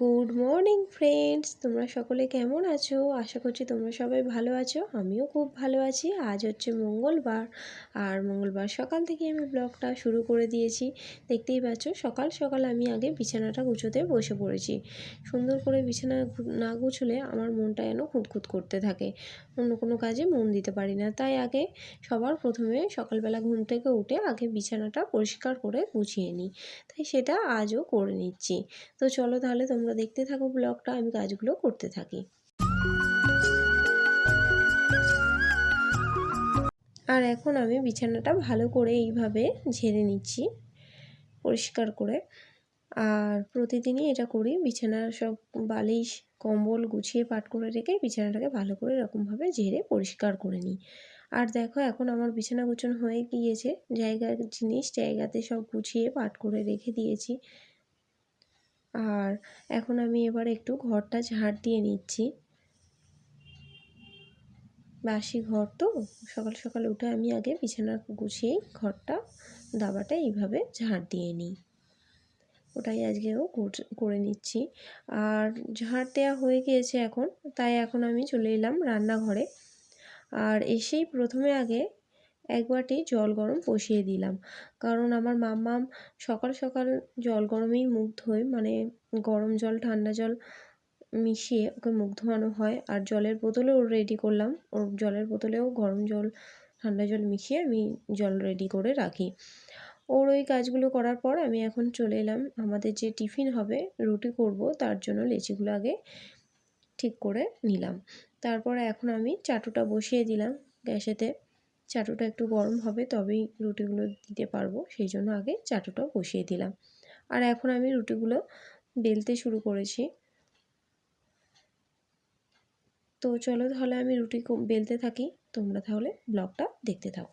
Good morning friends, তোমরা সকলে কেমন আছো? আশা করছি তোমরা সবাই ভালো আছো। আমিও খুব ভালো আছি। আজ হচ্ছে মঙ্গলবার, আর মঙ্গলবার সকাল থেকে আমি ব্লগটা শুরু করে দিয়েছি। দেখতেই পাচ্ছ, সকাল সকাল আমি আগে বিছানাটা গুছোতে বসে পড়েছি। সুন্দর করে বিছানা না গুছলে আমার মনটা যেন খুঁতখুত করতে থাকে, অন্য কোনো কাজে মন দিতে পারি না। তাই আগে সবার প্রথমে সকালবেলা ঘুম থেকে উঠে আগে বিছানাটা পরিষ্কার করে গুছিয়ে নিই। তাই সেটা আজও করে নিচ্ছি। তো চলো তাহলে তোমরা দেখতে থাকো ব্লগটা, আমি কাজগুলো করতে থাকি। আর এখন আমি বিছানাটা ভালো করে এইভাবে ঝেড়ে নিচ্ছি পরিষ্কার করে। আর প্রতিদিনই এটা করি, বিছানার সব বালিশ কম্বল গুছিয়ে পাট করে রেখে বিছানাটাকে ভালো করে এরকমভাবে ঝেড়ে পরিষ্কার করে নিই। আর দেখো, এখন আমার বিছানা গুছানো হয়ে গিয়েছে, জায়গার জিনিস জায়গাতে সব গুছিয়ে পাট করে রেখে দিয়েছি। আর এখন আমি এবার একটু ঘরটা ঝাড় দিয়ে নিচ্ছি। বাসি ঘর তো, সকাল সকাল উঠে আমি আগে বিছানা গুছিয়েই ঘরটা দাবাটা এইভাবে ঝাড় দিয়ে নিই। ওটাই আজকেও করে নিচ্ছি। আর ঝাড় দেওয়া হয়ে গিয়েছে এখন, তাই এখন আমি চলে এলাম রান্নাঘরে। আর এসেই প্রথমে আগে এক বাটি জল গরম বসিয়ে দিলাম, কারণ আমার মাম্মাম সকাল সকাল জল গরমেই মুখ ধোয়, মানে গরম জল ঠান্ডা জল মিশিয়ে ওকে মুখ ধোয়ানো হয়। আর জলের বোতলেও রেডি করলাম, ওর জলের বোতলেও গরম জল ঠান্ডা জল মিশিয়ে আমি জল রেডি করে রাখি। ওর ওই কাজগুলো করার পর আমি এখন চলে এলাম, আমাদের যে টিফিন হবে, রুটি করব, তার জন্য লেচিগুলো আগে ঠিক করে নিলাম। তারপরে এখন আমি চাটুটা বসিয়ে দিলাম গ্যাসেতে। চাটুটা একটু গরম হবে তবেই রুটিগুলো দিতে পারবো, সেই জন্য আগে চাটুটা বসিয়ে দিলাম। আর এখন আমি রুটিগুলো বেলতে শুরু করেছি। তো চলো তাহলে আমি রুটি বেলতে থাকি, তোমরা তাহলে ব্লগটা দেখতে থাকো।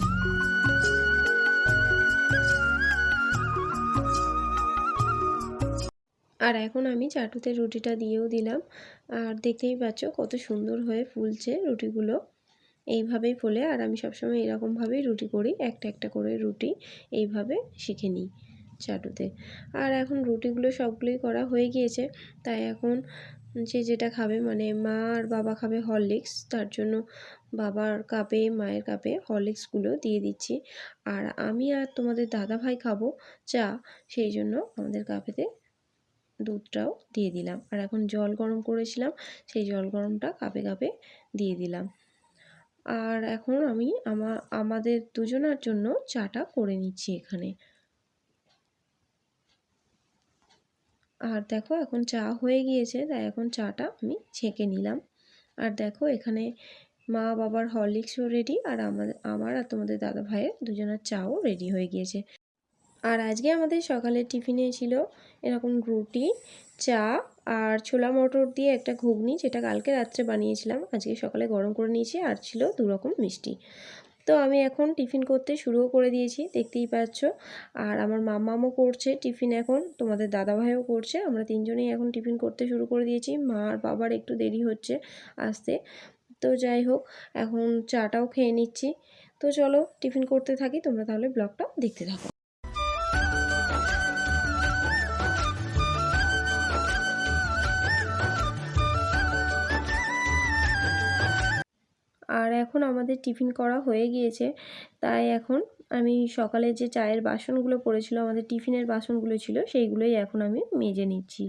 আর এখন আমি চাটুতে রুটিটা দিয়েও দিলাম। আর দেখতেই পাচ্ছ কত সুন্দর হয়ে ফুলছে রুটিগুলো, এইভাবেই ফোলে। আর আমি সবসময় এরকমভাবেই রুটি করি, একটা একটা করে রুটি এইভাবে শিখে নিই চাটুতে। আর এখন রুটিগুলো সবগুলোই করা হয়ে গিয়েছে, তাই এখন যে যেটা খাবে, মানে মা আর বাবা খাবে হরলিক্স, তার জন্য বাবার কাপে মায়ের কাপে হরলিক্সগুলো দিয়ে দিচ্ছি। আর আমি আর তোমাদের দাদা ভাই খাবো চা, সেই জন্য আমাদের কাপেতে দুধটাও দিয়ে দিলাম। আর এখন জল গরম করেছিলাম, সেই জল গরমটা কাপে কাপে দিয়ে দিলাম। আর এখন আমি আমাদের দুজনার জন্য চাটা করে নিচ্ছি এখানে। আর দেখো এখন চা হয়ে গিয়েছে, তাই এখন চাটা আমি ছেঁকে নিলাম। আর দেখো এখানে মা বাবার হরলিক্সও রেডি, আর আমার আর তোমাদের দাদা ভাইয়ের দুজনের চাও রেডি হয়ে গিয়েছে। আর আজকে আমাদের সকালের টিফিনে ছিল এরকম রুটি, চা আর ছোলা মটর দিয়ে একটা ঘুগনি, যেটা কালকে রাত্রে বানিয়েছিলাম, আজকে সকালে গরম করে নিয়েছি। আর ছিল 2 রকম মিষ্টি। তো আমি এখন টিফিন করতে শুরুও করে দিয়েছি, দেখতেই পাচ্ছ। আর আমার মাম্মামও করছে টিফিন, এখন তোমাদের দাদাভাইও করছে। আমরা তিনজনেই এখন টিফিন করতে শুরু করে দিয়েছি। মা আর বাবার একটু দেরি হচ্ছে আসতে। তো যাই হোক, এখন চাটাও খেয়ে নিচ্ছি। তো চলো টিফিন করতে থাকি, তোমরা তাহলে ব্লগটা দেখতে থাকো। আর এখন আমাদের টিফিন করা হয়ে গিয়েছে, তাই এখন আমি সকালে যে চায়ের বাসনগুলো পড়েছিল, আমাদের টিফিনের বাসনগুলো ছিল, সেইগুলোই এখন আমি মেজে নিচ্ছি।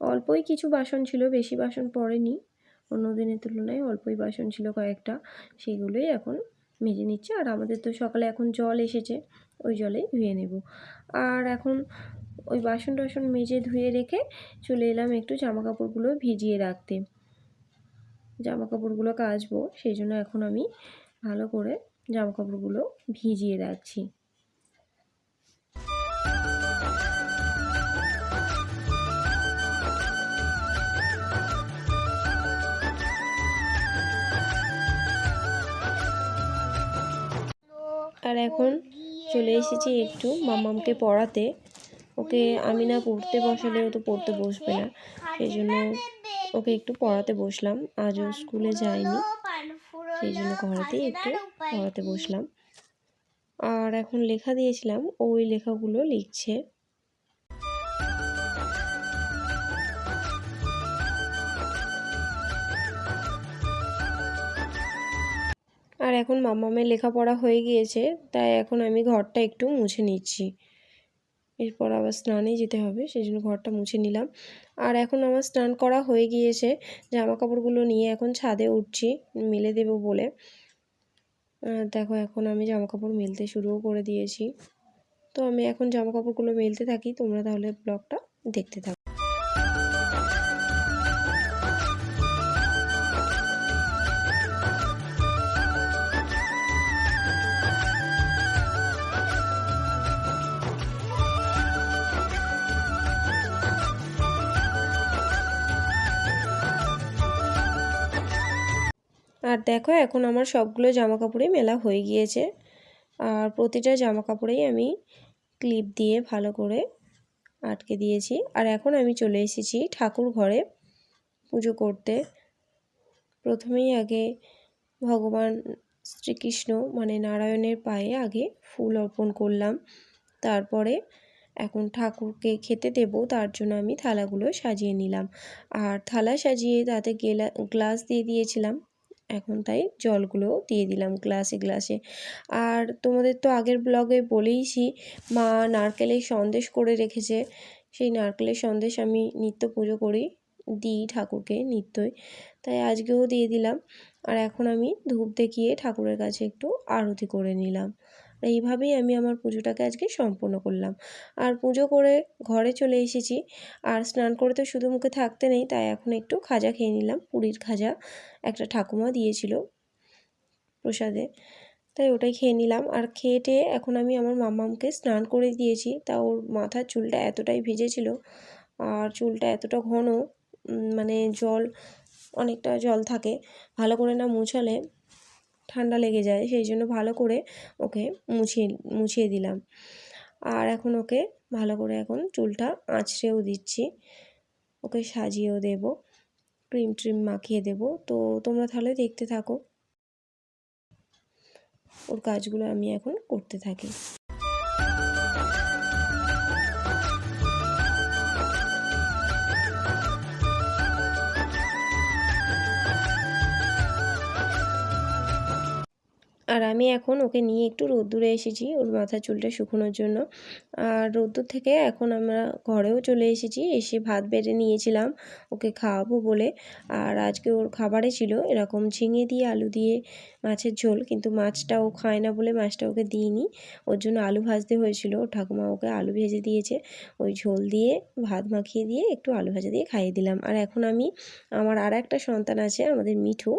অল্পই কিছু বাসন ছিল, বেশি বাসন পড়েনি, অন্য দিনের তুলনায় অল্পই বাসন ছিল কয়েকটা, সেইগুলোই এখন মেজে নিচ্ছি। আর আমাদের তো সকালে এখন জল এসেছে, ওই জলেই ধুয়ে নেব। আর এখন ওই বাসন টাসন মেজে ধুয়ে রেখে চলে এলাম একটু জামা কাপড়গুলো ভিজিয়ে রাখতে। জামা কাপড়গুলো কাচবো, সেই জন্য এখন আমি ভালো করে জামা কাপড়গুলো ভিজিয়ে রাখছি। আর এখন চলে এসেছি একটু মাম্মামকে পড়াতে। ওকে আমি না পড়তে বসালে ও তো পড়তে বসবে না, সেই জন্য ওকে একটু পড়াতে বসলাম। আজও স্কুলে যায়নি, সেই জন্য ঘরেতেই একটু পড়াতে বসলাম। আর এখন লেখা দিয়েছিলাম, ওই লেখাগুলো লিখছে। এখন মাম্মামের লেখাপড়া হয়ে গিয়েছে, তাই এখন আমি ঘরটা একটু মুছে নিচ্ছি। এরপর আবার স্নানে যেতে হবে, সেই জন্য ঘরটা মুছে নিলাম। আর এখন আমার স্নান করা হয়ে গিয়েছে, জামা কাপড়গুলো নিয়ে এখন ছাদে উঠছি মেলে দেব বলে। দেখো এখন আমি জামা কাপড় মেলতে শুরুও করে দিয়েছি। তো আমি এখন জামা কাপড়গুলো মেলতে থাকি, তোমরা তাহলে ব্লগটা দেখতে থাকো। আর দেখো এখন আমার সবগুলো জামা কাপড়ই মেলা হয়ে গিয়েছে। আর প্রতিটা জামা কাপড়েই আমি ক্লিপ দিয়ে ভালো করে আটকে দিয়েছি। আর এখন আমি চলে এসেছি ঠাকুর ঘরে পুজো করতে। প্রথমেই আগে ভগবান শ্রীকৃষ্ণ মানে নারায়ণের পায়ে আগে ফুল অর্পণ করলাম। তারপরে এখন ঠাকুরকে খেতে দেব, তার জন্য আমি থালাগুলো সাজিয়ে নিলাম। আর থালা সাজিয়ে তাতে গ্লাস দিয়ে দিয়েছিলাম, এখন তাই জলগুলো দিয়ে দিলাম গ্লাসে গ্লাসে। আর তোমাদের তো আগের ব্লগে বলেইছি, মা নারকেলের সন্দেশ করে রেখেছে। সেই নারকেলের সন্দেশ আমি নিত্য পুজো করি, দিই ঠাকুরকে নিত্যই, তাই আজকেও দিয়ে দিলাম। আর এখন আমি ধূপ দেখিয়ে ঠাকুরের কাছে একটু আরতি করে নিলাম। এইভাবেই আমি আমার পুজোটাকে আজকে সম্পন্ন করলাম। আর পুজো করে ঘরে চলে এসেছি। আর স্নান করে তো শুধু মুখে থাকতে নেই, তাই এখন একটু খাজা খেয়ে নিলাম, পুরীর খাজা একটা ঠাকুমা দিয়েছিল প্রসাদে, তাই ওটাই খেয়ে নিলাম। আর খেয়ে টেয়ে এখন আমি আমার মাম্মামকে স্নান করে দিয়েছি। তা ওর মাথার চুলটা এতটাই ভিজেছিল আর চুলটা এতটা ঘন, মানে অনেকটা জল থাকে, ভালো করে না মুছালে ঠান্ডা লেগে যায়, সেই জন্য ভালো করে ওকে মুছিয়ে দিলাম। আর এখন ওকে ভালো করে এখন চুলটা আঁচড়েও দিচ্ছি, ওকে সাজিয়েও দেব, ক্রিম ট্রিম মাখিয়ে দেব। তো তোমরা তাহলে দেখতে থাকো, ওর কাজগুলো আমি এখন করতে থাকি। আর আমি এখন ওকে নিয়ে একটু রোদ্দুরে এসেছি ওর মাথার চুলটা শুকোনোর জন্য। আর রোদ্দুর থেকে এখন আমরা ঘরেও চলে এসেছি, এসে ভাত বেড়ে নিয়েছিলাম ওকে খাওয়াবো বলে। আর আজকে ওর খাবারে ছিল এরকম ঝিঙে দিয়ে আলু দিয়ে মাছের ঝোল, কিন্তু মাছটা ও খায় না বলে মাছটা ওকে দিইনি, ওর জন্য আলু ভাজতে হয়েছিল। ঠাকুমা ওকে আলু ভেজে দিয়েছে, ওই ঝোল দিয়ে ভাত মাখিয়ে দিয়ে একটু আলু ভাজা দিয়ে খাইয়ে দিলাম। আর এখন আমি আমার আর একটা সন্তান আছে আমাদের মিঠু,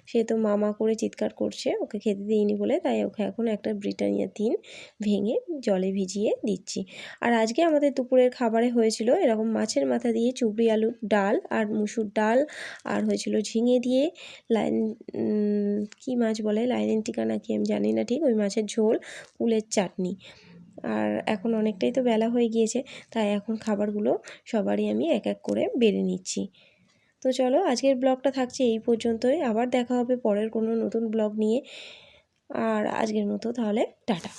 সে তো মামা করে চিৎকার করছে, ওকে খেতে দিইনি বলে, তাই ওকে এখন একটা ব্রিটানিয়া 3 ভেঙে জলে ভিজিয়ে দিচ্ছি। আর আজকে আমাদের দুপুরের খাবারে হয়েছিল এরকম মাছের মাথা দিয়ে চুবড়ি আলুর ডাল আর মুসুর ডাল, আর হয়েছিল ঝিঙে দিয়ে কি মাছ বলে লাইলেন্টিকা নাকি আমি জানি না ঠিক, ওই মাছের ঝোল, কুলের চাটনি। আর এখন অনেকটাই তো বেলা হয়ে গিয়েছে, তাই এখন খাবারগুলো সবারই আমি এক এক করে বেড়ে নিচ্ছি। তো চলো আজকের ব্লগটা থাকছে এই পর্যন্তই, আবার দেখা হবে পরের কোনো নতুন ব্লগ নিয়ে। আর আজকের মতো তাহলে টাটা।